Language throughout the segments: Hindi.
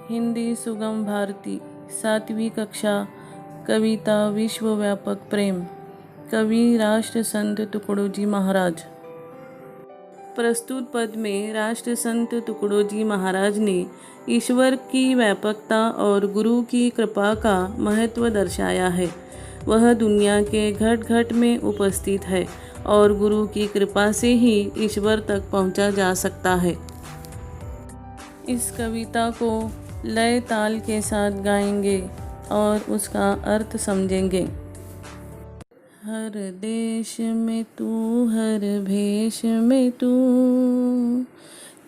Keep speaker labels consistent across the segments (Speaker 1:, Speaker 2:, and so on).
Speaker 1: हिंदी सुगम भारती 7वीं कक्षा। कविता विश्वव्यापक प्रेम। कवि राष्ट्र संत तुकडोजी महाराज। प्रस्तुत पद में राष्ट्र संत तुकडोजी महाराज ने ईश्वर की व्यापकता और गुरु की कृपा का महत्व दर्शाया है। वह दुनिया के घट घट में उपस्थित है और गुरु की कृपा से ही ईश्वर तक पहुंचा जा सकता है। इस कविता को लय ताल के साथ गाएंगे और उसका अर्थ समझेंगे। हर देश में तू, हर भेष में तू,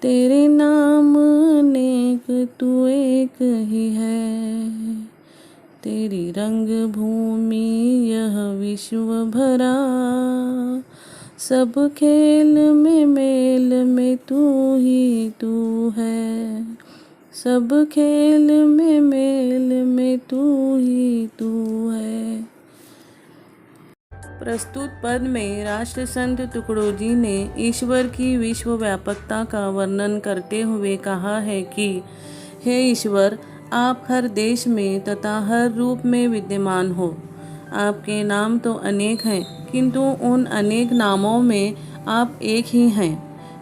Speaker 1: तेरे नाम अनेक तू एक ही है। तेरी रंग भूमि यह विश्व भरा, सब खेल में मेल में तू ही तू है। सब खेल में मेल में तू ही तू है। प्रस्तुत पद में राष्ट्र संत तुकडोजी ने ईश्वर की विश्व व्यापकता का वर्णन करते हुए कहा है कि हे ईश्वर, आप हर देश में तथा हर रूप में विद्यमान हो। आपके नाम तो अनेक हैं, किंतु उन अनेक नामों में आप एक ही हैं।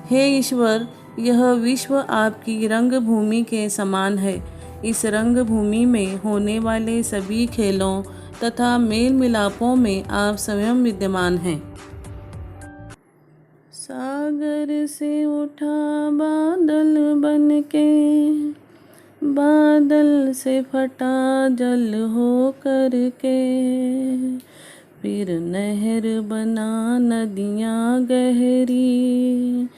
Speaker 1: हे ईश्वर, यह विश्व आपकी रंग भूमि के समान है। इस रंग भूमि में होने वाले सभी खेलों तथा मेल मिलापों में आप स्वयं विद्यमान हैं। सागर से उठा बादल बन के, बादल से फटा जल हो करके, फिर नहर बना नदियाँ गहरी,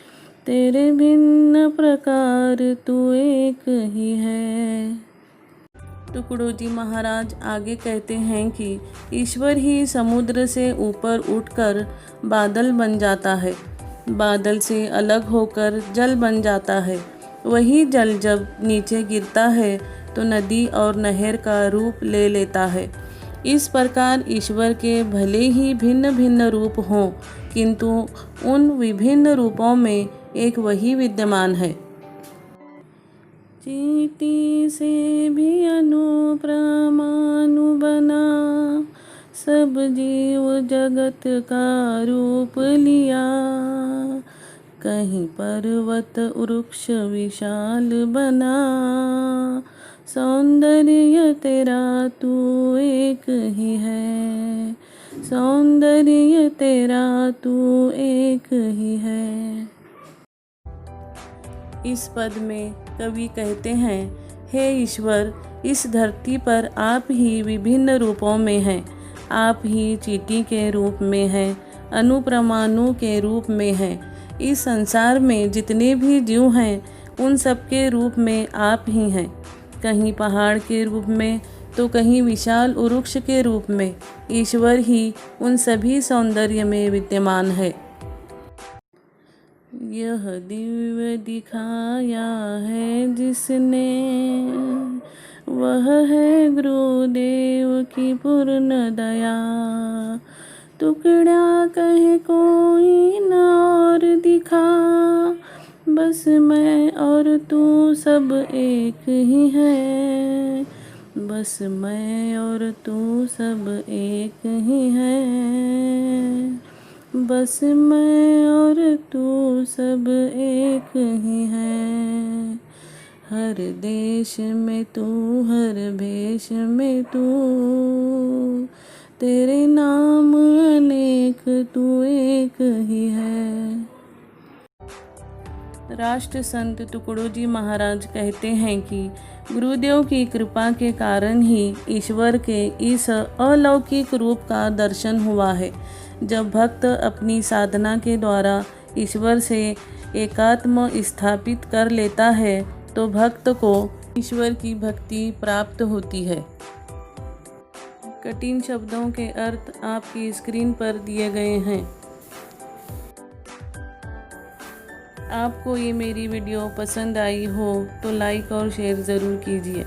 Speaker 1: तेरे भिन्न प्रकार तू एक ही है। तुकडोजी महाराज आगे कहते हैं कि ईश्वर ही समुद्र से ऊपर उठकर बादल बन जाता है। बादल से अलग होकर जल बन जाता है। वही जल जब नीचे गिरता है तो नदी और नहर का रूप ले लेता है। इस प्रकार ईश्वर के भले ही भिन्न भिन्न रूप हों, किंतु उन विभिन्न रूपों में एक वही विद्यमान है। चींटी से भी अणु परमाणु बना, सब जीव जगत का रूप लिया। कहीं पर्वत वृक्ष विशाल बना, सौंदर्य तेरा तू एक ही है। सौंदर्य तेरा तू एक ही है। इस पद में कवि कहते हैं, हे ईश्वर, इस धरती पर आप ही विभिन्न रूपों में हैं। आप ही चींटी के रूप में हैं, अणु के रूप में हैं। इस संसार में जितने भी जीव हैं, उन सब के रूप में आप ही हैं। कहीं पहाड़ के रूप में तो कहीं विशाल वृक्ष के रूप में ईश्वर ही उन सभी सौंदर्य में विद्यमान है। यह दिव्य दिखाया है जिसने, वह है गुरुदेव की पूर्ण दया। टुकड़ा कहे कोई न और दिखा, बस मैं और तू सब एक ही है। बस मैं और तू सब एक ही है। बस मैं और तू सब एक ही है। हर देश में तू, हर भेष में तू, तेरे नाम अनेक तू एक ही है। राष्ट्र संत तुकडोजी महाराज कहते हैं कि गुरुदेव की कृपा के कारण ही ईश्वर के इस अलौकिक रूप का दर्शन हुआ है। जब भक्त अपनी साधना के द्वारा ईश्वर से एकात्म स्थापित कर लेता है तो भक्त को ईश्वर की भक्ति प्राप्त होती है। कठिन शब्दों के अर्थ आपकी स्क्रीन पर दिए गए हैं। आपको ये मेरी वीडियो पसंद आई हो तो लाइक और शेयर ज़रूर कीजिए।